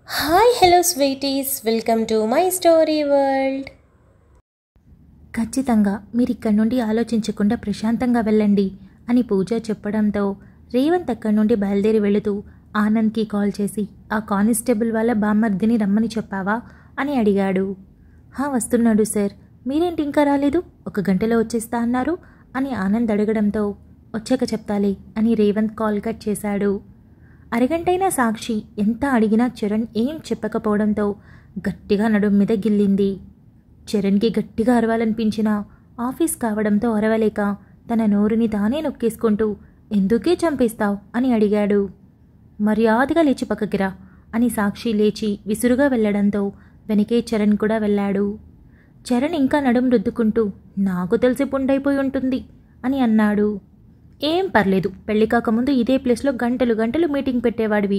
Hi hello sweeties, welcome to my story world. ఖచ్చితంగా మీరు ఇక్కడి నుండి ఆలోచించకుండా ప్రశాంతంగా వెళ్ళండి అని పూజ చెప్పడంతో రేవంత్ అక్కడి నుండి బయలుదేరి వెళుతూ ఆనంద్కి కాల్ చేసి ఆ కానిస్టేబుల్ వాళ్ళ బామ్మర్దిని రమ్మని చెప్పావా అని అడిగాడు. వస్తున్నాడు సార్, మీరేంటి ఇంకా రాలేదు, 1 గంటలో వచ్చేస్తా అన్నారు అని ఆనంద్ అడగడంతో వచ్చాక చెప్తాలే అని రేవంత్ కాల్ కట్ చేశాడు. అరగంటైనా సాక్షి ఎంత అడిగినా చరణ్ ఏం చెప్పకపోవడంతో గట్టిగా నడుం మీద గిల్లింది. చరణ్కి గట్టిగా అరవాలనిపించినా ఆఫీస్ కావడంతో అరవలేక తన నోరుని తానే నొక్కేసుకుంటూ ఎందుకే చంపేస్తావు అని అడిగాడు. మర్యాదగా లేచి పక్కకిరా అని సాక్షి లేచి విసురుగా వెళ్లడంతో వెనకే చరణ్ కూడా వెళ్ళాడు. చరణ్ ఇంకా నడుం రుద్దుకుంటూ నాకు తెలిసి పుండైపోయి ఉంటుంది అని అన్నాడు. ఏం పర్లేదు, పెళ్లి కాకముందు ఇదే ప్లేస్లో గంటలు గంటలు మీటింగ్ పెట్టేవాడివి.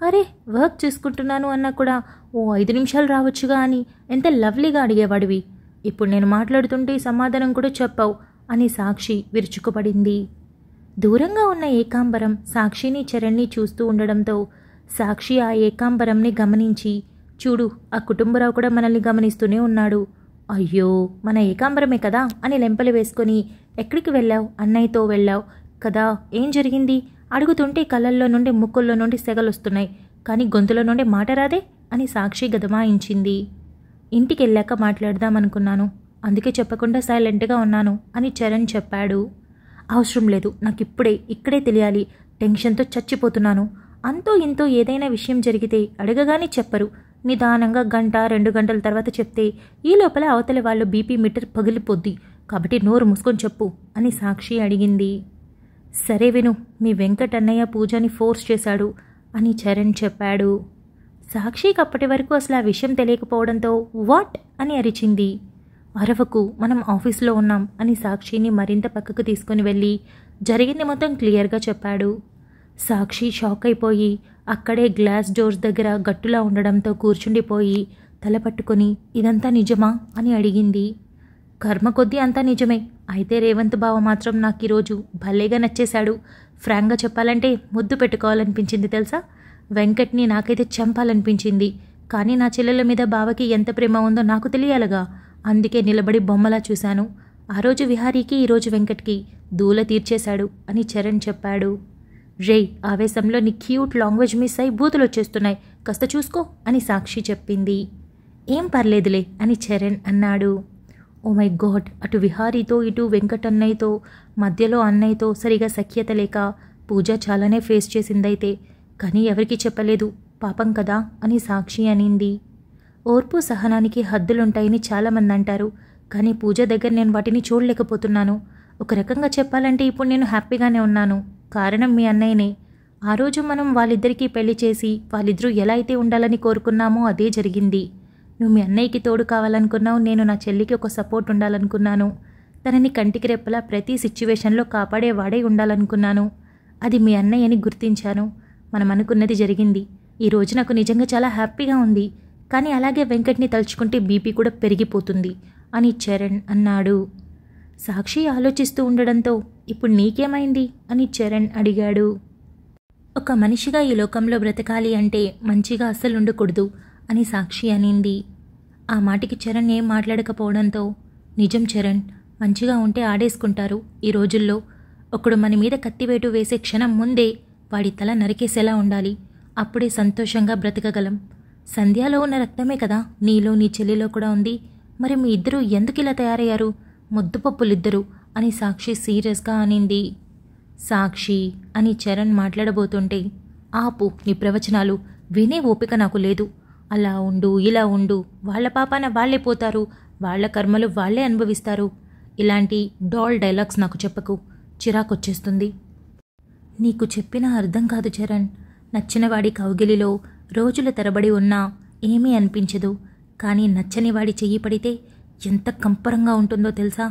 అరే వర్క్ చేసుకుంటున్నాను అన్నా కూడా 5 నిమిషాలు రావచ్చుగా అని ఎంత లవ్లీగా అడిగేవాడివి. ఇప్పుడు నేను మాట్లాడుతుంటే సమాధానం కూడా చెప్పావు అని సాక్షి విరుచుకుపడింది. దూరంగా ఉన్న ఏకాంబరం సాక్షిని చరణ్ని చూస్తూ ఉండడంతో సాక్షి ఆ ఏకాంబరంని గమనించి చూడు, ఆ కుటుంబరావు కూడా మనల్ని గమనిస్తూనే ఉన్నాడు. అయ్యో మన ఏకాంబరమే కదా అని లెంపలు వేసుకొని ఎక్కడికి వెళ్ళావు, అన్నయ్యతో వెళ్ళావు కదా, ఏం జరిగింది అడుగుతుంటే కళ్ళల్లో నుండి ముక్కుల్లో నుండి సెగలొస్తున్నాయి కానీ గొంతులో నుండి మాట రాదే అని సాక్షి గదమాయించింది. ఇంటికి వెళ్ళాక మాట్లాడదామనుకున్నాను, అందుకే చెప్పకుండా సైలెంట్గా ఉన్నాను అని చరణ్ చెప్పాడు. అవసరం లేదు, నాకు ఇక్కడే తెలియాలి, టెన్షన్తో చచ్చిపోతున్నాను. అంతో ఇంతో ఏదైనా విషయం జరిగితే అడగగానే చెప్పరు, నిదానంగా 1-2 గంటల తర్వాత చెప్తే ఈ లోపల అవతల వాళ్ళు బీపీ మీటర్ పగిలిపోద్ది, కాబట్టి నోరు మూసుకొని చెప్పు అని సాక్షి అడిగింది. సరే విను, మీ వెంకట్ అన్నయ్య పూజని ఫోర్స్ చేశాడు అని చరణ్ చెప్పాడు. సాక్షికి అప్పటి వరకు అసలు ఆ విషయం తెలియకపోవడంతో వాట్ అని అరిచింది. అరవకు, మనం ఆఫీస్లో ఉన్నాం అని సాక్షిని మరింత పక్కకు తీసుకుని వెళ్ళి జరిగింది మొత్తం క్లియర్గా చెప్పాడు. సాక్షి షాక్ అయిపోయి అక్కడే గ్లాస్ డోర్స్ దగ్గర గట్టులా ఉండడంతో కూర్చుండిపోయి తల పట్టుకొని ఇదంతా నిజమా అని అడిగింది. కర్మ కొద్దీ అంతా నిజమే, అయితే రేవంత్ బావ మాత్రం నాకు ఈరోజు భలేగా నచ్చేశాడు. ఫ్రాంక్గా చెప్పాలంటే ముద్దు పెట్టుకోవాలనిపించింది తెలుసా. వెంకట్ని నాకైతే చంపాలనిపించింది, కానీ నా చెల్లెల మీద బావకి ఎంత ప్రేమ ఉందో నాకు తెలియాలగా, అందుకే నిలబడి బొమ్మలా చూశాను. ఆ రోజు విహారీకి ఈరోజు వెంకట్కి దూల తీర్చేశాడు అని చరణ్ చెప్పాడు. రే ఆవేశంలో నీ క్యూట్ లాంగ్వేజ్ మిస్ అయి బూతులు వచ్చేస్తున్నాయి, కాస్త చూసుకో అని సాక్షి చెప్పింది. ఏం పర్లేదులే అని చరణ్ అన్నాడు. ఓ మై గాడ్, అటు విహారీతో ఇటు వెంకట్ అన్నయ్యతో మధ్యలో అన్నయ్యతో సరిగా సఖ్యత లేక పూజ చాలానే ఫేస్ చేసిందైతే, కానీ ఎవరికీ చెప్పలేదు పాపం కదా అని సాక్షి అనింది. ఓర్పు సహనానికి హద్దులుంటాయని చాలామంది అంటారు, కానీ పూజ దగ్గర నేను వాటిని చూడలేకపోతున్నాను. ఒక రకంగా చెప్పాలంటే ఇప్పుడు నేను హ్యాపీగానే ఉన్నాను, కారణం మీ అన్నయ్యనే. ఆ రోజు మనం వాళ్ళిద్దరికీ పెళ్లి చేసి వాళ్ళిద్దరూ ఎలా అయితే ఉండాలని కోరుకున్నామో అదే జరిగింది. నువ్వు మీ అన్నయ్యకి తోడు కావాలనుకున్నావు, నేను నా చెల్లికి ఒక సపోర్ట్ ఉండాలనుకున్నాను. తనని కంటికి రెప్పలా ప్రతి సిచ్యువేషన్లో కాపాడేవాడే ఉండాలనుకున్నాను. అది మీ అన్నయ్యని గుర్తించాను. మనం అనుకున్నది జరిగింది. ఈరోజు నాకు నిజంగా చాలా హ్యాపీగా ఉంది, కానీ అలాగే వెంకట్ని తలుచుకుంటే బీపీ కూడా పెరిగిపోతుంది అని చరణ్ అన్నాడు. సాక్షి ఆలోచిస్తూ ఉండడంతో ఇప్పుడు నీకేమైంది అని చరణ్ అడిగాడు. ఒక మనిషిగా ఈ లోకంలో బ్రతకాలి అంటే మంచిగా అస్సలు ఉండకూడదు అని సాక్షి అనింది. ఆ మాటికి చరణ్ ఏం మాట్లాడకపోవడంతో నిజం చరణ్, మంచిగా ఉంటే ఆడేసుకుంటారు. ఈ రోజుల్లో ఒకడు మన మీద కత్తివేటు వేసే క్షణం ముందే వాడి తల నరికేసేలా ఉండాలి, అప్పుడే సంతోషంగా బ్రతకగలం. సంధ్యాలో ఉన్న రక్తమే కదా నీలో నీ చెల్లిలో కూడా ఉంది, మరి మీ ఇద్దరూ ఎందుకు ఇలా తయారయ్యారు, ముద్దుపప్పులిద్దరూ అని సాక్షి సీరియస్గా అనింది. సాక్షి అని చరణ్ మాట్లాడబోతుంటే ఆపు నీ ప్రవచనాలు, వినే ఓపిక నాకు లేదు. అలా ఉండు ఇలా ఉండు, వాళ్ల పాపాన వాళ్లే పోతారు, వాళ్ల కర్మలు వాళ్లే అనుభవిస్తారు. ఇలాంటి డాల్ డైలాగ్స్ నాకు చెప్పకు, చిరాకొచ్చేస్తుంది. నీకు చెప్పినా అర్థం కాదు చరణ్. నచ్చినవాడి కౌగిలిలో రోజుల తరబడి ఉన్నా ఏమీ అనిపించదు, కానీ నచ్చని వాడి చెయ్యి పడితే ఎంత కంపరంగా ఉంటుందో తెలుసా.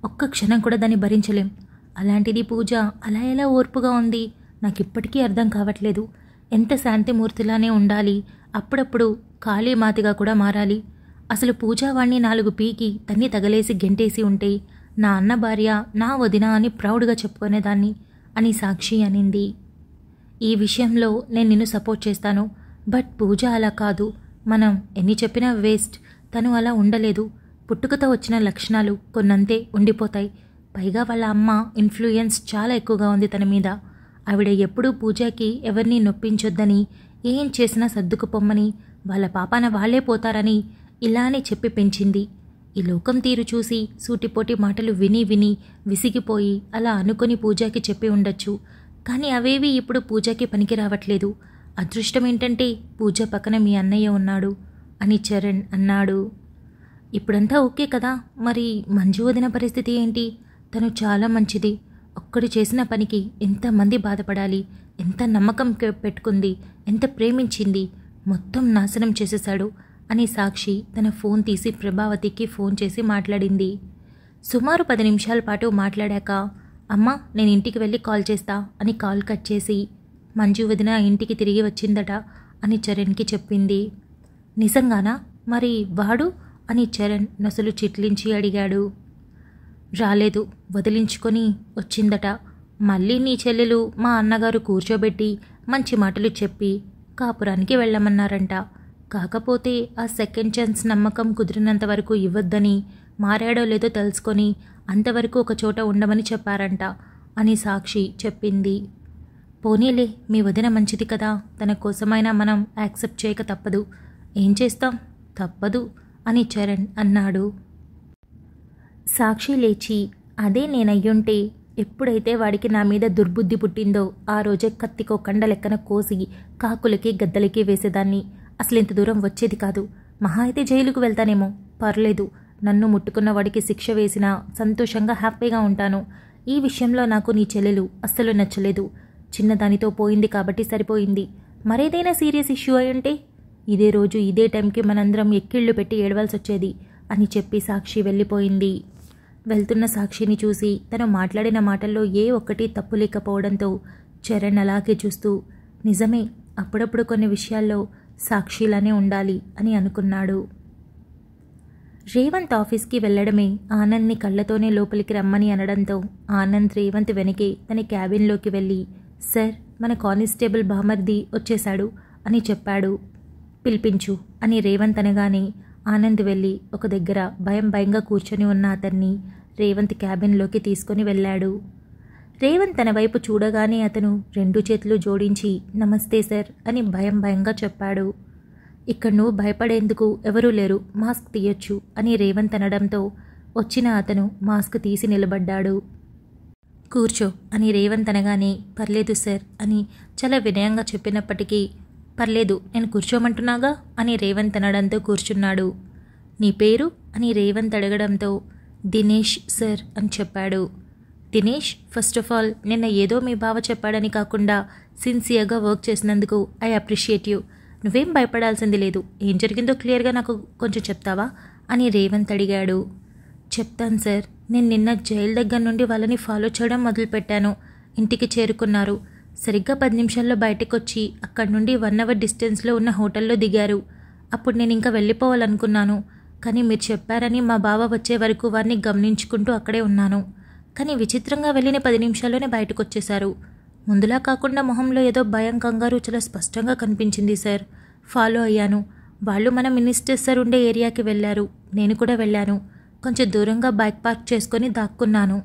ఒక్క క్షణం కూడా దాన్ని భరించలేం. అలాంటిది పూజ అలా ఎలా ఓర్పుగా ఉంది నాకిప్పటికీ అర్థం కావట్లేదు. ఎంత శాంతిమూర్తిలానే ఉండాలి, అప్పుడప్పుడు కాళీమాతిగా కూడా మారాలి. అసలు పూజావాణ్ణి 4 పీకి తన్ని తగలేసి గెంటేసి ఉంటే నా అన్న భార్య నా వదిన అని ప్రౌడ్గా చెప్పుకునేదాన్ని అని సాక్షి అనింది. ఈ విషయంలో నేను నిన్ను సపోర్ట్ చేస్తాను, బట్ పూజ అలా కాదు. మనం ఎన్ని చెప్పినా వేస్ట్. తను అలా ఉండలేదు. పుట్టుకతో వచ్చిన లక్షణాలు కొన్నంతే ఉండిపోతాయి. పైగా వాళ్ళ అమ్మ ఇన్ఫ్లుయెన్స్ చాలా ఎక్కువగా ఉంది తన మీద. ఆవిడ ఎప్పుడూ పూజకి ఎవరిని నొప్పించొద్దని, ఏం చేసినా సర్దుకుపోమ్మని, వాళ్ళ పాపాన వాళ్లే పోతారని ఇలానే చెప్పి పెంచింది. ఈ లోకం తీరు చూసి సూటిపోటి మాటలు విని విని విసిగిపోయి అలా అనుకొని పూజకి చెప్పి ఉండొచ్చు. కానీ అవేవి ఇప్పుడు పూజకి పనికి రావట్లేదు. అదృష్టం ఏంటంటే పూజ పక్కన మీ అన్నయ్య ఉన్నాడు అని చరణ్ అన్నాడు. ఇప్పుడంతా ఓకే కదా, మరి మంజు వదిన పరిస్థితి ఏంటి? తను చాలా మంచిది. ఒక్కడు చేసిన పనికి ఎంతమంది బాధపడాలి. ఎంత నమ్మకం పెట్టుకుంది, ఎంత ప్రేమించింది, మొత్తం నాశనం చేసేశాడు అని సాక్షి తన ఫోన్ తీసి ప్రభావతికి ఫోన్ చేసి మాట్లాడింది. సుమారు 10 నిమిషాల పాటు మాట్లాడాక, అమ్మా నేను ఇంటికి వెళ్ళి కాల్ చేస్తా అని కాల్ కట్ చేసి, మంజు వదిన ఇంటికి తిరిగి వచ్చిందట అని చరణ్కి చెప్పింది. నిజంగానా? మరి వాడు అని చరణ్ నొసలు చిట్లించి అడిగాడు. రాలేదు, వదిలించుకొని వచ్చిందట. మళ్ళీ నీ చెల్లెలు మా అన్నగారు కూర్చోబెట్టి మంచి మాటలు చెప్పి కాపురానికి వెళ్ళమన్నారంట. కాకపోతే ఆ సెకండ్ ఛాన్స్ నమ్మకం కుదిరినంత వరకు ఇవ్వద్దని, మారాడో లేదో తెలుసుకొని అంతవరకు ఒక చోట ఉండమని చెప్పారంట అని సాక్షి చెప్పింది. పోనీలే, మీ వదిన మంచిది కదా, తన కోసమైనా మనం యాక్సెప్ట్ చేయక తప్పదు. ఏం చేస్తాం, తప్పదు అని చరణ్ అన్నాడు. సాక్షి లేచి, అదే నేనయ్యుంటే ఎప్పుడైతే వాడికి నా మీద దుర్బుద్ధి పుట్టిందో ఆ రోజే కత్తికో కండ లెక్కన కోసి కాకులకి గద్దలకి వేసేదాన్ని. అసలు ఇంత దూరం వచ్చేది కాదు. మహా అయితే జైలుకు వెళ్తానేమో, పర్లేదు. నన్ను ముట్టుకున్న వాడికి శిక్ష వేసినా సంతోషంగా హ్యాపీగా ఉంటాను. ఈ విషయంలో నాకు నీ చెల్లెలు అస్సలు నచ్చలేదు. చిన్నదానితో పోయింది కాబట్టి సరిపోయింది. మరేదైనా సీరియస్ ఇష్యూ అయి ఉంటే ఇదే రోజు ఇదే టైంకి మనందరం ఎక్కిళ్ళు పెట్టి ఏడవలసి వచ్చేది అని చెప్పి సాక్షి వెళ్ళిపోయింది. వెళ్తున్న సాక్షిని చూసి తను మాట్లాడిన మాటల్లో ఏ ఒక్కటి తప్పు లేకపోవడంతో చరణ్ అలాగే చూస్తూ, నిజమే, అప్పుడప్పుడు కొన్ని విషయాల్లో సాక్షిలానే ఉండాలి అని అనుకున్నాడు. రేవంత్ ఆఫీస్కి వెళ్లడమే ఆనంద్ని కళ్ళతోనే లోపలికి రమ్మని అనడంతో ఆనంద్ రేవంత్ వెనకే తన క్యాబిన్లోకి వెళ్ళి, సార్, మన కానిస్టేబుల్ బామర్ది వచ్చేశాడు అని చెప్పాడు. పిలిపించు అని రేవంత్ అనగానే ఆనంద్ వెళ్ళి ఒక దగ్గర భయంగా కూర్చొని ఉన్న అతన్ని రేవంత్ క్యాబిన్లోకి తీసుకొని వెళ్ళాడు. రేవంత్ తన వైపు చూడగానే అతను 2 చేతులు జోడించి నమస్తే సార్ అని భయంగా చెప్పాడు. ఇక్కడ నువ్వు భయపడేందుకు ఎవరూ లేరు, మాస్క్ తీయొచ్చు అని రేవంత్ అనడంతో వచ్చిన అతను మాస్క్ తీసి నిలబడ్డాడు. కూర్చో అని రేవంత్ అనగానే పర్లేదు సార్ అని చాలా వినయంగా చెప్పినప్పటికీ, పర్లేదు, నేను కూర్చోమంటున్నాగా అని రేవంత్ అనడంతో కూర్చున్నాడు. నీ పేరు అని రేవంత్ అడగడంతో దినేష్ సార్ అని చెప్పాడు. దినేష్, ఫస్ట్ ఆఫ్ ఆల్ నిన్న ఏదో మీ బావ చెప్పాడని కాకుండా సిన్సియర్గా వర్క్ చేసినందుకు ఐ అప్రిషియేట్ యూ. నువ్వేం భయపడాల్సింది లేదు. ఏం జరిగిందో క్లియర్గా నాకు కొంచెం చెప్తావా అని రేవంత్ అడిగాడు. చెప్తాను సార్. నేను నిన్న జైలు దగ్గర నుండి వాళ్ళని ఫాలో చేయడం మొదలుపెట్టాను. ఇంటికి చేరుకున్నారు. సరిగ్గా 10 నిమిషాల్లో బయటకు వచ్చి అక్కడి నుండి 1 అవర్ డిస్టెన్స్లో ఉన్న హోటల్లో దిగారు. అప్పుడు నేను ఇంకా వెళ్ళిపోవాలనుకున్నాను. కానీ మీరు చెప్పారని మా బావ వచ్చే వరకు వారిని గమనించుకుంటూ అక్కడే ఉన్నాను. కానీ విచిత్రంగా వెళ్ళిన 10 నిమిషాల్లోనే బయటకు వచ్చేశారు. ముందులా కాకుండా మొహంలో ఏదో భయం, కంగారు చాలా స్పష్టంగా కనిపించింది సార్. ఫాలో అయ్యాను. వాళ్ళు మన మినిస్టర్ సార్ ఉండే ఏరియాకి వెళ్ళారు. నేను కూడా వెళ్ళాను. కొంచెం దూరంగా బైక్ పార్క్ చేసుకొని దాక్కున్నాను.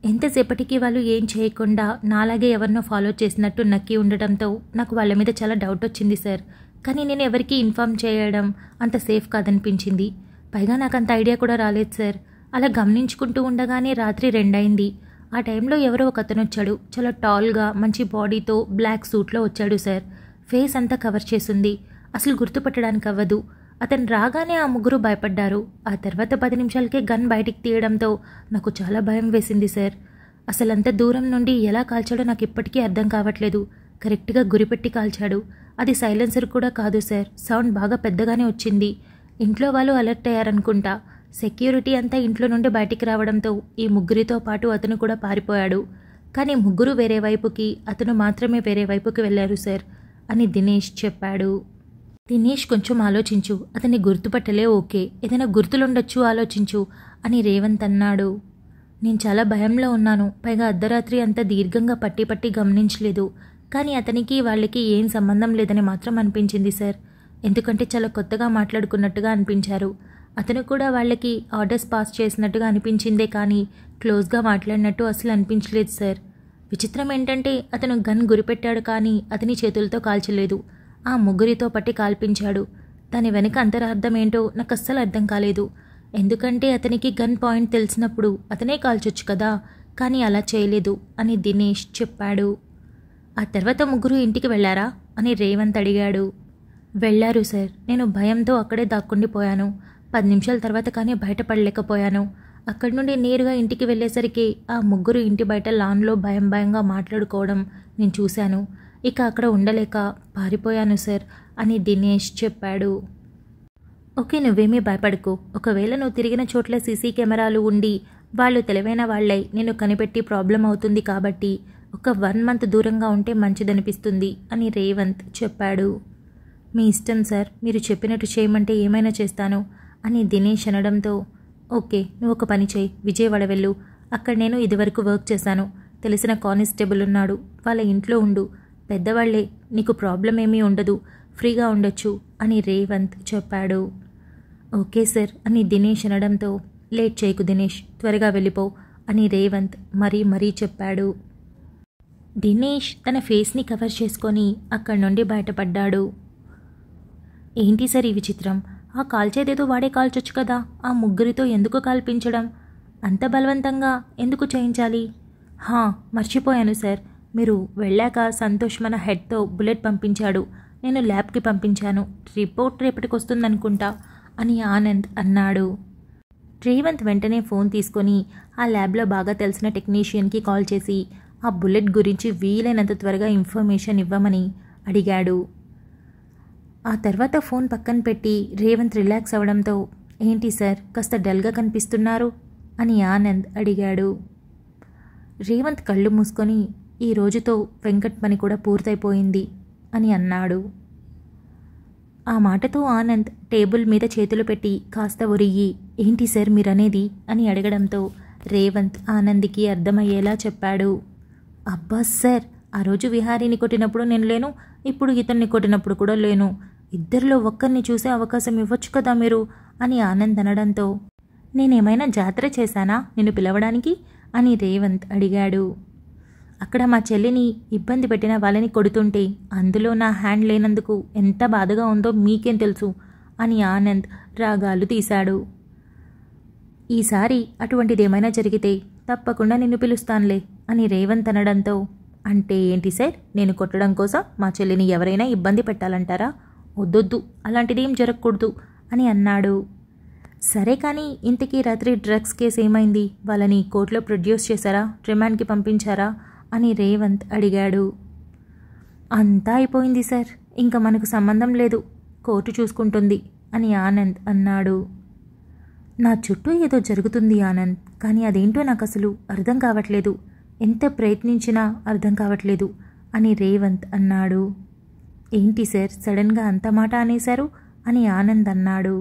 ఎంతసేపటికి వాళ్ళు ఏం చేయకుండా నాలాగే ఎవరినో ఫాలో చేసినట్టు నక్కి ఉండటంతో నాకు వాళ్ళ మీద చాలా డౌట్ వచ్చింది సార్. కానీ నేను ఎవరికీ ఇన్ఫామ్ చేయడం అంత సేఫ్ కాదనిపించింది. పైగా నాకు అంత ఐడియా కూడా రాలేదు సార్. అలా గమనించుకుంటూ ఉండగానే రాత్రి 2 అయింది. ఆ టైంలో ఎవరో ఒక అతను వచ్చాడు. చాలా టాల్గా మంచి బాడీతో బ్లాక్ సూట్లో వచ్చాడు సార్. ఫేస్ అంతా కవర్ చేసుంది. అసలు గుర్తుపట్టడానికి అవ్వదు. అతను రాగానే ఆ ముగ్గురు భయపడ్డారు. ఆ తర్వాత 10 నిమిషాలకే గన్ బయటికి తీయడంతో నాకు చాలా భయం వేసింది సార్. అసలంత దూరం నుండి ఎలా కాల్చాడో నాకు ఇప్పటికీ అర్థం కావట్లేదు. కరెక్ట్గా గురిపెట్టి కాల్చాడు. అది సైలెన్సర్ కూడా కాదు సార్. సౌండ్ బాగా పెద్దగానే వచ్చింది. ఇంట్లో వాళ్ళు అలర్ట్ అయ్యారనుకుంటా. సెక్యూరిటీ అంతా ఇంట్లో నుండి బయటికి రావడంతో ఈ ముగ్గురితో పాటు అతను కూడా పారిపోయాడు. కానీ ముగ్గురు వేరే వైపుకి, అతను మాత్రమే వేరే వైపుకి వెళ్ళారు సార్ అని దినేష్ చెప్పాడు. దినేష్, కొంచెం ఆలోచించు. అతన్ని గుర్తుపట్టలే, ఓకే, ఏదైనా గుర్తులుండొచ్చు, ఆలోచించు అని రేవంత్ అన్నాడు. నేను చాలా భయంలో ఉన్నాను. పైగా అర్ధరాత్రి అంతా దీర్ఘంగా పట్టి గమనించలేదు. కానీ అతనికి వాళ్ళకి ఏం సంబంధం లేదని మాత్రం అనిపించింది సార్. ఎందుకంటే చాలా కొత్తగా మాట్లాడుకున్నట్టుగా అనిపించారు. అతను కూడా వాళ్ళకి ఆర్డర్స్ పాస్ చేసినట్టుగా అనిపించిందే కానీ క్లోజ్గా మాట్లాడినట్టు అసలు అనిపించలేదు సార్. విచిత్రం ఏంటంటే అతను గన్ గురిపెట్టాడు కానీ అతని చేతులతో కాల్చలేదు. ఆ ముగ్గురితో పట్టి కాల్పించాడు. దాని వెనుక అంతరార్థం ఏంటో నాకు అస్సలు అర్థం కాలేదు. ఎందుకంటే అతనికి గన్ పాయింట్ తెలిసినప్పుడు అతనే కాల్చొచ్చు కదా, కానీ అలా చేయలేదు అని దినేష్ చెప్పాడు. ఆ తర్వాత ముగ్గురు ఇంటికి వెళ్ళారా అని రేవంత్ అడిగాడు. వెళ్ళారు సార్. నేను భయంతో అక్కడే దాక్కుండిపోయాను. 10 నిమిషాల తర్వాత కానీ బయటపడలేకపోయాను. అక్కడి నుండి నేరుగా ఇంటికి వెళ్ళేసరికి ఆ ముగ్గురు ఇంటి బయట లాన్లో భయంగా మాట్లాడుకోవడం నేను చూశాను. ఇక అక్కడ ఉండలేక పారిపోయాను సార్ అని దినేష్ చెప్పాడు. ఓకే, నువ్వేమీ భయపడకు. ఒకవేళ నువ్వు తిరిగిన చోట్ల సీసీ కెమెరాలు ఉండి వాళ్ళు తెలివైన వాళ్ళై నేను కనిపెట్టి ప్రాబ్లం అవుతుంది కాబట్టి ఒక 1 మంత్ దూరంగా ఉంటే మంచిదనిపిస్తుంది అని రేవంత్ చెప్పాడు. మీ ఇష్టం సార్, మీరు చెప్పినట్టు చేయమంటే ఏమైనా చేస్తాను అని దినేష్ అనడంతో ఓకే, నువ్వు ఒక పని చేయి, విజయవాడ వెళ్ళు. అక్కడ నేను ఇదివరకు వర్క్ చేశాను. తెలిసిన కానిస్టేబుల్ ఉన్నాడు, వాళ్ళ ఇంట్లో ఉండు. పెద్దవాళ్లే, నీకు ప్రాబ్లం ఏమీ ఉండదు, ఫ్రీగా ఉండొచ్చు అని రేవంత్ చెప్పాడు. ఓకే సార్ అని దినేష్ అనడంతో లేట్ చేయకు దినేష్, త్వరగా వెళ్ళిపో అని రేవంత్ మరీ చెప్పాడు. దినేష్ తన ఫేస్ని కవర్ చేసుకొని అక్కడి నుండి బయటపడ్డాడు. ఏంటి సార్ ఈ విచిత్రం? ఆ కాల్చేదేదో వాడే కాల్చొచ్చు కదా, ఆ ముగ్గురితో ఎందుకు కాల్పించడం? అంత బలవంతంగా ఎందుకు చేయించాలి? మర్చిపోయాను సార్, మీరు వెళ్ళాక సంతోష్ మన హెడ్తో బుల్లెట్ పంపించాడు. నేను ల్యాబ్కి పంపించాను. రిపోర్ట్ రేపటికి వస్తుందనుకుంటా అని ఆనంద్ అన్నాడు. రేవంత్ వెంటనే ఫోన్ తీసుకొని ఆ ల్యాబ్లో బాగా తెలిసిన టెక్నీషియన్కి కాల్ చేసి ఆ బుల్లెట్ గురించి వీలైనంత త్వరగా ఇన్ఫర్మేషన్ ఇవ్వమని అడిగాడు. ఆ తర్వాత ఫోన్ పక్కన పెట్టి రేవంత్ రిలాక్స్ అవడంతో ఏంటి సార్ కాస్త డల్గా కనిపిస్తున్నారు అని ఆనంద్ అడిగాడు. రేవంత్ కళ్ళు మూసుకొని ఈ రోజుతో వెంకట్ పని కూడా పూర్తయిపోయింది అని అన్నాడు. ఆ మాటతో ఆనంద్ టేబుల్ మీద చేతులు పెట్టి కాస్త ఒరిగి ఏంటి సార్ మీరనేది అని అడగడంతో రేవంత్ ఆనంద్కి అర్థమయ్యేలా చెప్పాడు. అబ్బా సార్, ఆ రోజు విహారీని కొట్టినప్పుడు నేను లేను, ఇప్పుడు ఇతన్ని కొట్టినప్పుడు కూడా లేను. ఇద్దరిలో ఒక్కరిని చూసే అవకాశం ఇవ్వచ్చు కదా మీరు అని ఆనంద్ అనడంతో నేనేమైనా జాతర చేశానా నిన్ను పిలవడానికి అని రేవంత్ అడిగాడు. అక్కడ మా చెల్లిని ఇబ్బంది పెట్టిన వాళ్ళని కొడుతుంటే అందులో నా హ్యాండ్ లేనందుకు ఎంత బాధగా ఉందో మీకేం తెలుసు అని ఆనంద్ రాగాలు తీశాడు. ఈసారి అటువంటిదేమైనా జరిగితే తప్పకుండా నిన్ను పిలుస్తానులే అని రేవంత్ అనడంతో అంటే ఏంటి సార్, నేను కొట్టడం కోసం మా చెల్లిని ఎవరైనా ఇబ్బంది పెట్టాలంటారా? వద్దొద్దు, అలాంటిదేం జరగకూడదు అని అన్నాడు. సరే కానీ ఇంతకీ రాత్రి డ్రగ్స్ కేసు ఏమైంది? వాళ్ళని కోర్టులో ప్రొడ్యూస్ చేశారా, రిమాండ్కి పంపించారా అని రేవంత్ అడిగాడు. అంతా అయిపోయింది సార్, ఇంకా మనకు సంబంధం లేదు, కోర్టు చూసుకుంటుంది అని ఆనంద్ అన్నాడు. నా చుట్టూ ఏదో జరుగుతుంది ఆనంద్, కానీ అదేంటో నాకు అసలు అర్థం కావట్లేదు. ఎంత ప్రయత్నించినా అర్థం కావట్లేదు అని రేవంత్ అన్నాడు. ఏంటి సార్ సడన్గా అంత మాట అనేశారు అని ఆనంద్ అన్నాడు.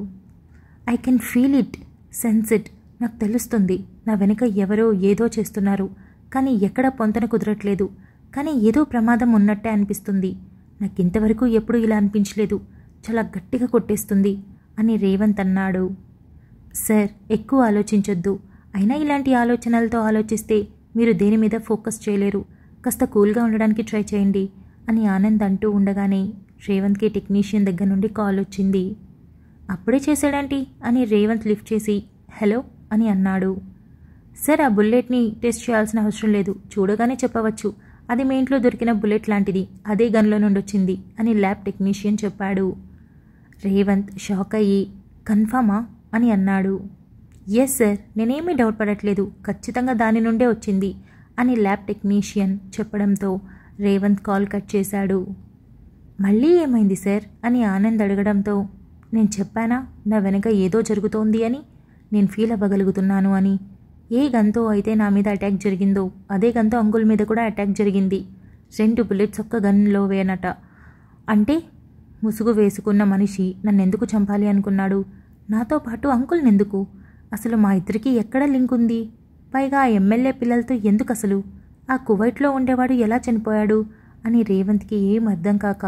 I can feel it, sense it. నాకు తెలుస్తుంది నా వెనుక ఎవరో ఏదో చేస్తున్నారు, కానీ ఎక్కడ పొంతన కుదరట్లేదు. కానీ ఏదో ప్రమాదం ఉన్నట్టే అనిపిస్తుంది. నాకు ఇంతవరకు ఎప్పుడూ ఇలా అనిపించలేదు. చాలా గట్టిగా కొట్టేస్తుంది అని రేవంత్ అన్నాడు. సార్ ఎక్కువ ఆలోచించొద్దు. అయినా ఇలాంటి ఆలోచనలతో ఆలోచిస్తే మీరు దేని మీద ఫోకస్ చేయలేరు. కాస్త కూల్గా ఉండడానికి ట్రై చేయండి అని ఆనంద్ అంటూ ఉండగానే రేవంత్కి టెక్నీషియన్ దగ్గర నుండి కాల్ వచ్చింది. అప్పుడే చేశాడంటి అని రేవంత్ లిఫ్ట్ చేసి హలో అని అన్నాడు. సార్ ఆ బుల్లెట్ని టెస్ట్ చేయాల్సిన అవసరం లేదు, చూడగానే చెప్పవచ్చు. అది మీ ఇంట్లో దొరికిన బుల్లెట్ లాంటిది, అదే గన్లో నుండి వచ్చింది అని ల్యాబ్ టెక్నీషియన్ చెప్పాడు. రేవంత్ షాక్ అయ్యి కన్ఫామా అని అన్నాడు. ఎస్ సార్, నేనేమీ డౌట్ పడట్లేదు, ఖచ్చితంగా దాని నుండే వచ్చింది అని ల్యాబ్ టెక్నీషియన్ చెప్పడంతో రేవంత్ కాల్ కట్ చేశాడు. మళ్ళీ ఏమైంది సార్ అని ఆనంద్ అడగడంతో నేను చెప్పానా నా వెనక ఏదో జరుగుతోంది అని, నేను ఫీల్ అవ్వగలుగుతున్నాను అని. ఏ గన్తో అయితే నా మీద అటాక్ జరిగిందో అదే గన్తో అంకుల్ మీద కూడా అటాక్ జరిగింది. 2 బుల్లెట్స్ ఒక్క గన్లో వేనట. అంటే ముసుగు వేసుకున్న మనిషి నన్నెందుకు చంపాలి అనుకున్నాడు? నాతో పాటు అంకుల్నెందుకు? అసలు మా ఇద్దరికి ఎక్కడ లింక్ ఉంది? పైగా ఆ ఎమ్మెల్యే పిల్లలతో ఎందుకు అసలు? ఆ కువైట్లో ఉండేవాడు ఎలా చనిపోయాడు? అని రేవంత్కి ఏం అర్థం కాక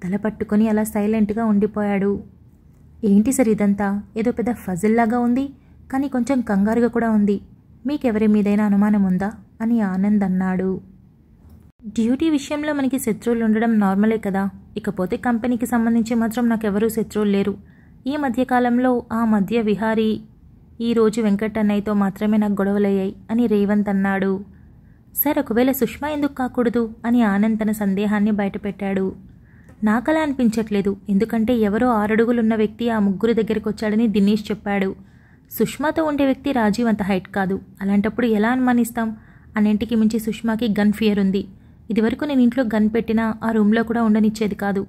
తల పట్టుకొని అలా సైలెంట్గా ఉండిపోయాడు. ఏంటి సార్ ఇదంతా? ఏదో పెద్ద ఫజిల్లాగా ఉంది, కానీ కొంచెం కంగారుగా కూడా ఉంది. మీకెవరి మీదైనా అనుమానం ఉందా అని ఆనంద్ అన్నాడు. డ్యూటీ విషయంలో మనకి శత్రువులు ఉండడం నార్మలే కదా, ఇకపోతే కంపెనీకి సంబంధించి మాత్రం నాకెవరూ శత్రువులు లేరు. ఈ మధ్యకాలంలో ఆ మధ్య విహారీ, ఈరోజు వెంకట్ అన్నయ్యతో మాత్రమే నాకు గొడవలయ్యాయి అని రేవంత్ అన్నాడు. సార్ ఒకవేళ సుష్మా ఎందుకు కాకూడదు అని ఆనంద్ తన సందేహాన్ని బయటపెట్టాడు. నాకలా అనిపించట్లేదు, ఎందుకంటే ఎవరో 6 అడుగులున్న వ్యక్తి ఆ ముగ్గురు దగ్గరికి వచ్చాడని దినేష్ చెప్పాడు. సుష్మాతో ఉండే వ్యక్తి రాజీవ్ అంత హైట్ కాదు, అలాంటప్పుడు ఎలా అనుమానిస్తాం? అన్నింటికి మించి సుష్మాకి గన్ ఫియర్ ఉంది. ఇదివరకు నేను ఇంట్లో గన్ పెట్టినా ఆ రూమ్లో కూడా ఉండనిచ్చేది కాదు.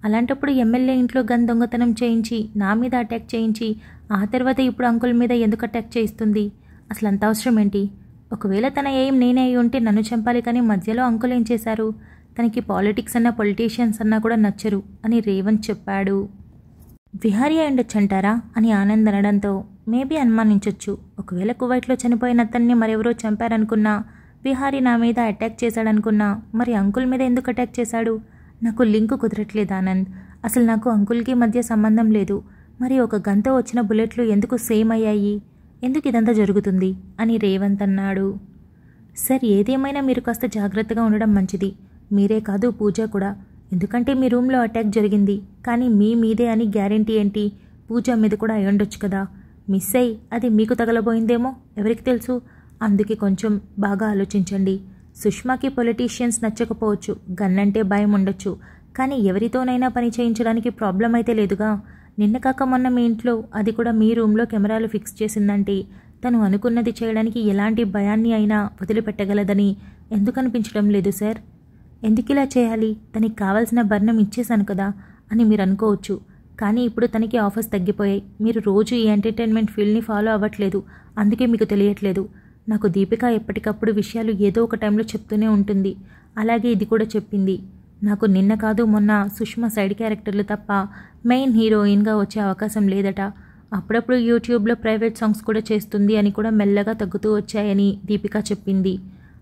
అలాంటప్పుడు ఎమ్మెల్యే ఇంట్లో గన్ దొంగతనం చేయించి నా మీద అటాక్ చేయించి ఆ తర్వాత ఇప్పుడు అంకుల్ మీద ఎందుకు అటాక్ చేయిస్తుంది? అసలు అంత అవసరం ఏంటి? ఒకవేళ తన ఏం నేనే అయి ఉంటే నన్ను చంపాలి, కానీ మధ్యలో అంకుల్ ఏం చేశారు? తనకి పాలిటిక్స్ అన్నా పొలిటీషియన్స్ అన్నా కూడా నచ్చరు అని రేవంత్ చెప్పాడు. విహారీ అయి ఉండొచ్చంటారా అని ఆనంద్ అనడంతో మేబీ అనుమానించొచ్చు. ఒకవేళ కువైట్లో చనిపోయిన అతన్ని మరెవరో చంపారనుకున్నా, విహారీ నా మీద అటాక్ చేశాడనుకున్నా, మరి అంకుల్ మీద ఎందుకు అటాక్ చేశాడు? నాకు లింకు కుదరట్లేదు ఆనంద్. అసలు నాకు అంకుల్కి మధ్య సంబంధం లేదు. మరి ఒక గన్తో వచ్చిన బుల్లెట్లు ఎందుకు సేమ్ అయ్యాయి? ఎందుకు ఇదంతా జరుగుతుంది అని రేవంత్ అన్నాడు. సార్ ఏదేమైనా మీరు కాస్త జాగ్రత్తగా ఉండడం మంచిది. మీరే కాదు పూజ కూడా. ఎందుకంటే మీ రూమ్లో అటాక్ జరిగింది, కానీ మీ మీదే అని గ్యారెంటీ ఏంటి? పూజ మీద కూడా అయ్యుండొచ్చు కదా. మిస్ అయ్యి అది మీకు తగలబోయిందేమో, ఎవరికి తెలుసు? అందుకే కొంచెం బాగా ఆలోచించండి. సుష్మాకి పొలిటీషియన్స్ నచ్చకపోవచ్చు, గన్ అంటే భయం ఉండొచ్చు, కానీ ఎవరితోనైనా పని చేయించడానికి ప్రాబ్లం అయితే లేదుగా. నిన్న కాక మొన్న మీ ఇంట్లో, అది కూడా మీ రూమ్లో కెమెరాలు ఫిక్స్ చేసిందంటే తను అనుకున్నది చేయడానికి ఎలాంటి భయాన్ని అయినా వదిలిపెట్టగలదని ఎందుకు అనిపించడం లేదు సార్? ఎందుకు ఇలా చేయాలి? తనకి కావాల్సిన భరణం ఇచ్చేశాను కదా అని మీరు అనుకోవచ్చు, కానీ ఇప్పుడు తనకి ఆఫర్స్ తగ్గిపోయాయి. మీరు రోజు ఈ ఎంటర్టైన్మెంట్ ఫీల్డ్ని ఫాలో అవ్వట్లేదు, అందుకే మీకు తెలియట్లేదు. నాకు దీపిక ఎప్పటికప్పుడు విషయాలు ఏదో ఒక టైంలో చెప్తూనే ఉంటుంది. అలాగే ఇది కూడా చెప్పింది. నాకు నిన్న కాదు మొన్న సుష్మా సైడ్ క్యారెక్టర్లు తప్ప మెయిన్ హీరోయిన్గా వచ్చే అవకాశం లేదట. అప్పుడప్పుడు యూట్యూబ్లో ప్రైవేట్ సాంగ్స్ కూడా చేస్తుంది అని కూడా మెల్లగా తగ్గుతూ వచ్చాయని దీపిక చెప్పింది.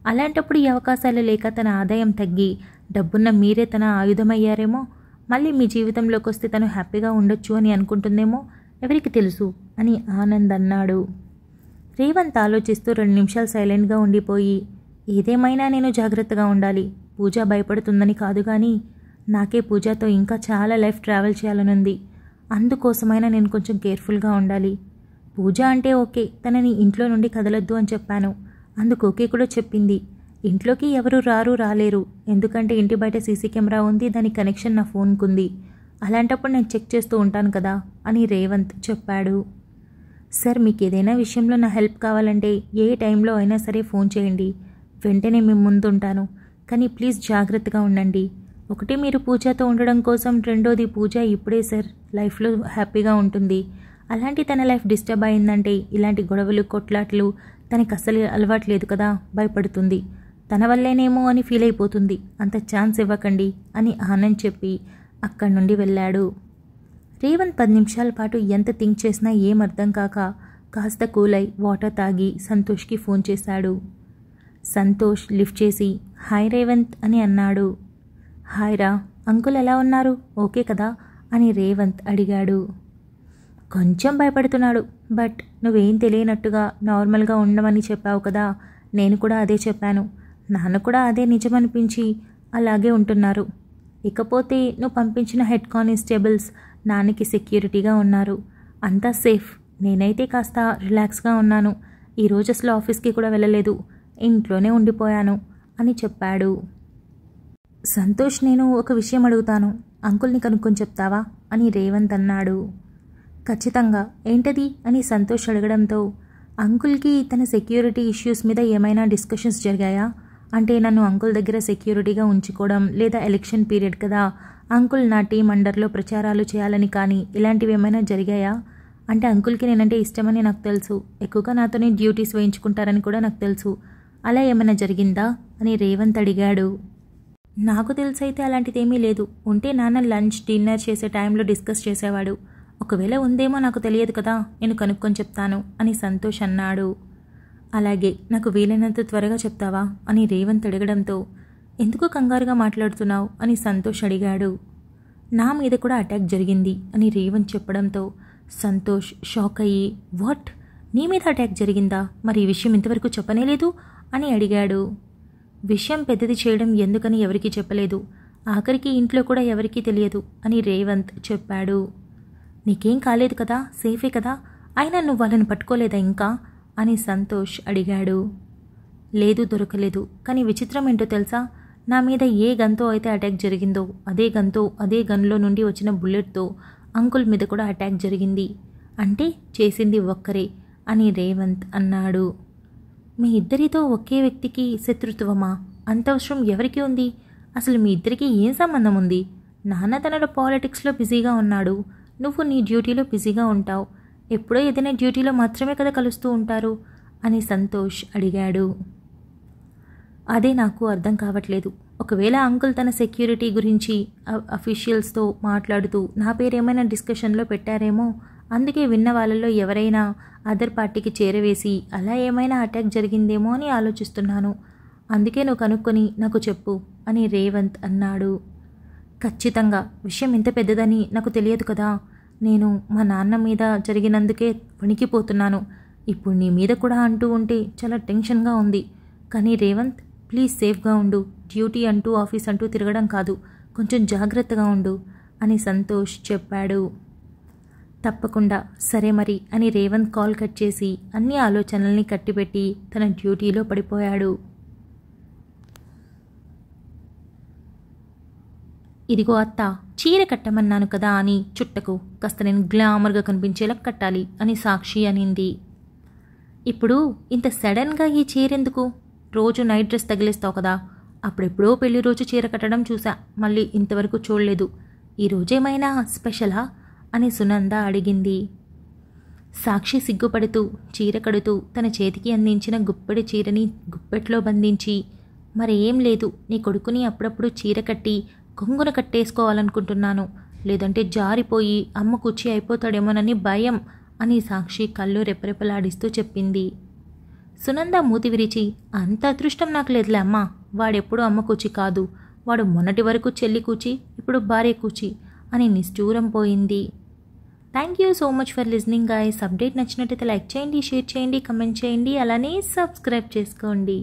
అలాంటప్పుడు ఈ అవకాశాలు లేక తన ఆదాయం తగ్గి డబ్బున్న మీరే తన ఆయుధమయ్యారేమో. మళ్ళీ మీ జీవితంలోకి వస్తే తను హ్యాపీగా ఉండొచ్చు అని అనుకుంటుందేమో, ఎవరికి తెలుసు అని ఆనంద్ అన్నాడు. రేవంత్ ఆలోచిస్తూ 2 నిమిషాలు సైలెంట్గా ఉండిపోయి, ఏదేమైనా నేను జాగ్రత్తగా ఉండాలి. పూజ భయపడుతుందని కాదు, కానీ నాకే పూజతో ఇంకా చాలా లైఫ్ ట్రావెల్ చేయాలనుంది. అందుకోసమైనా నేను కొంచెం కేర్ఫుల్గా ఉండాలి. పూజ అంటే ఓకే, తనని ఇంట్లో నుండి కదలొద్దు అని చెప్పాను. అందుకు ఓకే కూడా చెప్పింది. ఇంట్లోకి ఎవరు రాలేరు, ఎందుకంటే ఇంటి బయట సీసీ కెమెరా ఉంది, దాని కనెక్షన్ నా ఫోన్కు ఉంది. అలాంటప్పుడు నేను చెక్ చేస్తూ ఉంటాను కదా అని రేవంత్ చెప్పాడు. సార్ మీకు ఏదైనా విషయంలో నా హెల్ప్ కావాలంటే ఏ టైంలో అయినా సరే ఫోన్ చేయండి, వెంటనే మేము ముందుంటాను. కానీ ప్లీజ్ జాగ్రత్తగా ఉండండి. ఒకటి మీరు పూజతో ఉండడం కోసం, రెండోది పూజ ఇప్పుడే సార్ లైఫ్లో హ్యాపీగా ఉంటుంది. అలాంటి తన లైఫ్ డిస్టర్బ్ అయిందంటే ఇలాంటి గొడవలు కొట్లాట్లు తనకి అస్సలు అలవాట్లేదు కదా, భయపడుతుంది. తన వల్లేనేమో అని ఫీల్ అయిపోతుంది. అంత ఛాన్స్ ఇవ్వకండి అని ఆనంద్ చెప్పి అక్కడి నుండి వెళ్ళాడు. రేవంత్ 10 నిమిషాల పాటు ఎంత థింక్ చేసినా ఏం అర్థం కాక కాస్త కూలై వాటర్ తాగి సంతోష్కి ఫోన్ చేశాడు. సంతోష్ లిఫ్ట్ చేసి హాయ్ రేవంత్ అని అన్నాడు. హాయ్ రా, అంకుల్ ఎలా ఉన్నారు, ఓకే కదా అని రేవంత్ అడిగాడు. కొంచెం భయపడుతున్నాడు, బట్ నువ్వేం తెలియనట్టుగా నార్మల్గా ఉండమని చెప్పావు కదా, నేను కూడా అదే చెప్పాను. నాన్న కూడా అదే నిజమనిపించి అలాగే ఉంటున్నారు. ఇకపోతే నువ్వు పంపించిన హెడ్ కానిస్టేబుల్స్ నాన్నకి సెక్యూరిటీగా ఉన్నారు, అంతా సేఫ్. నేనైతే కాస్త రిలాక్స్గా ఉన్నాను. ఈరోజు అసలు ఆఫీస్కి కూడా వెళ్ళలేదు, ఇంట్లోనే ఉండిపోయాను అని చెప్పాడు. సంతోష్, నేను ఒక విషయం అడుగుతాను, అంకుల్ని కనుక్కొని చెప్తావా అని రేవంత్ అన్నాడు. ఖచ్చితంగా, ఏంటది అని సంతోష్ అడగడంతో, అంకుల్కి తన సెక్యూరిటీ ఇష్యూస్ మీద ఏమైనా డిస్కషన్స్ జరిగాయా? అంటే నన్ను అంకుల్ దగ్గర సెక్యూరిటీగా ఉంచుకోవడం, లేదా ఎలక్షన్ పీరియడ్ కదా, అంకుల్ నా టీం అండర్లో ప్రచారాలు చేయాలని కానీ ఇలాంటివి ఏమైనా జరిగాయా? అంటే అంకుల్కి నేనంటే ఇష్టమని నాకు తెలుసు, ఎక్కువగా నాతోనే డ్యూటీస్ వేయించుకుంటారని కూడా నాకు తెలుసు. అలా ఏమైనా జరిగిందా అని రేవంత్ అడిగాడు. నాకు తెలిసైతే అలాంటిదేమీ లేదు. ఉంటే నాన్న లంచ్ డిన్నర్ చేసే టైంలో డిస్కస్ చేసేవాడు. ఒకవేళ ఉందేమో నాకు తెలియదు కదా, నేను కనుక్కొని చెప్తాను అని సంతోష్ అన్నాడు. అలాగే, నాకు వీలైనంత త్వరగా చెప్తావా అని రేవంత్ అడగడంతో, ఎందుకు కంగారుగా మాట్లాడుతున్నావు అని సంతోష్ అడిగాడు. నా మీద కూడా అటాక్ జరిగింది అని రేవంత్ చెప్పడంతో సంతోష్ షాక్ అయ్యి, వాట్, నీ మీద అటాక్ జరిగిందా? మరి ఈ విషయం ఇంతవరకు చెప్పనేలేదు అని అడిగాడు. విషయం పెద్దది చేయడం ఎందుకని ఎవరికీ చెప్పలేదు, ఆఖరికి ఇంట్లో కూడా ఎవరికీ తెలియదు అని రేవంత్ చెప్పాడు. నీకేం కాలేదు కదా, సేఫే కదా, అయినా నువ్వు వాళ్ళని పట్టుకోలేదా ఇంకా అని సంతోష్ అడిగాడు. లేదు, దొరకలేదు. కానీ విచిత్రం ఏంటో తెలుసా, నా మీద ఏ గన్తో అయితే అటాక్ జరిగిందో అదే గన్లో నుండి వచ్చిన బుల్లెట్తో అంకుల్ మీద కూడా అటాక్ జరిగింది. అంటే చేసింది ఒక్కరే అని రేవంత్ అన్నాడు. మీ ఇద్దరితో ఒకే వ్యక్తికి శత్రుత్వమా? అంత అవసరం ఎవరికి ఉంది? అసలు మీ ఇద్దరికీ ఏం సంబంధం ఉంది? నాన్న తనలో పాలిటిక్స్లో బిజీగా ఉన్నాడు, నువ్వు నీ డ్యూటీలో బిజీగా ఉంటావు. ఎప్పుడో ఏదైనా డ్యూటీలో మాత్రమే కదా కలుస్తూ ఉంటారు అని సంతోష్ అడిగాడు. అదే నాకు అర్థం కావట్లేదు. ఒకవేళ అంకుల్ తన సెక్యూరిటీ గురించి అఫీషియల్స్తో మాట్లాడుతూ నా పేరేమైనా డిస్కషన్లో పెట్టారేమో, అందుకే విన్న వాళ్ళలో ఎవరైనా అదర్ పార్టీకి చేరవేసి అలా ఏమైనా అటాక్ జరిగిందేమో అని ఆలోచిస్తున్నాను. అందుకే నువ్వు కనుక్కొని నాకు చెప్పు అని రేవంత్ అన్నాడు. ఖచ్చితంగా విషయం ఇంత పెద్దదని నాకు తెలియదు కదా. నేను మా నాన్న మీద జరిగినందుకే వణికిపోతున్నాను. ఇప్పుడు నీ మీద కూడా అంటూ ఉంటే చాలా టెన్షన్గా ఉంది. కానీ రేవంత్, ప్లీజ్ సేఫ్గా ఉండు. డ్యూటీ అంటూ ఆఫీస్ అంటూ తిరగడం కాదు, కొంచెం జాగ్రత్తగా ఉండు అని సంతోష్ చెప్పాడు. తప్పకుండా, సరే మరి అని రేవంత్ కాల్ కట్ చేసి అన్ని ఆలోచనల్ని కట్టిపెట్టి తన డ్యూటీలో పడిపోయాడు. ఇదిగో అత్త, చీర కట్టమన్నాను కదా అని చుట్టకు, కాస్త నేను గ్లామర్గా కనిపించేలా కట్టాలి అని సాక్షి అనింది. ఇప్పుడు ఇంత సడన్గా ఈ చీరెందుకు? రోజు నైట్ డ్రెస్ తగిలేస్తావు కదా, అప్పుడెప్పుడో పెళ్లి రోజు చీర కట్టడం చూసా, మళ్ళీ ఇంతవరకు చూడలేదు. ఈరోజేమైనా స్పెషలా అని సునంద అడిగింది. సాక్షి సిగ్గుపడుతూ చీర కడుతూ తన చేతికి అందించిన గుప్పెడి చీరని గుప్పెట్లో బంధించి, మరేం లేదు, నీ కొడుకుని అప్పుడప్పుడు చీర కట్టి కొంగున కట్టేసుకోవాలనుకుంటున్నాను, లేదంటే జారిపోయి అమ్మ కుర్చీ అయిపోతాడేమోనని భయం అని సాక్షి కళ్ళు రెపరెపలాడిస్తూ చెప్పింది. సునంద మూతి విరిచి, అంత అదృష్టం నాకు లేదులే అమ్మా, వాడెప్పుడు అమ్మ కూచి కాదు, వాడు మొన్నటి వరకు చెల్లి కూచి, ఇప్పుడు భార్య కూచి అని నిష్ఠూరం పోయింది. Thank you so much for listening guys. Update నచ్చినట్టయితే లైక్ చేయండి, షేర్ చేయండి, కమెంట్ చేయండి, అలానే సబ్స్క్రైబ్ చేసుకోండి.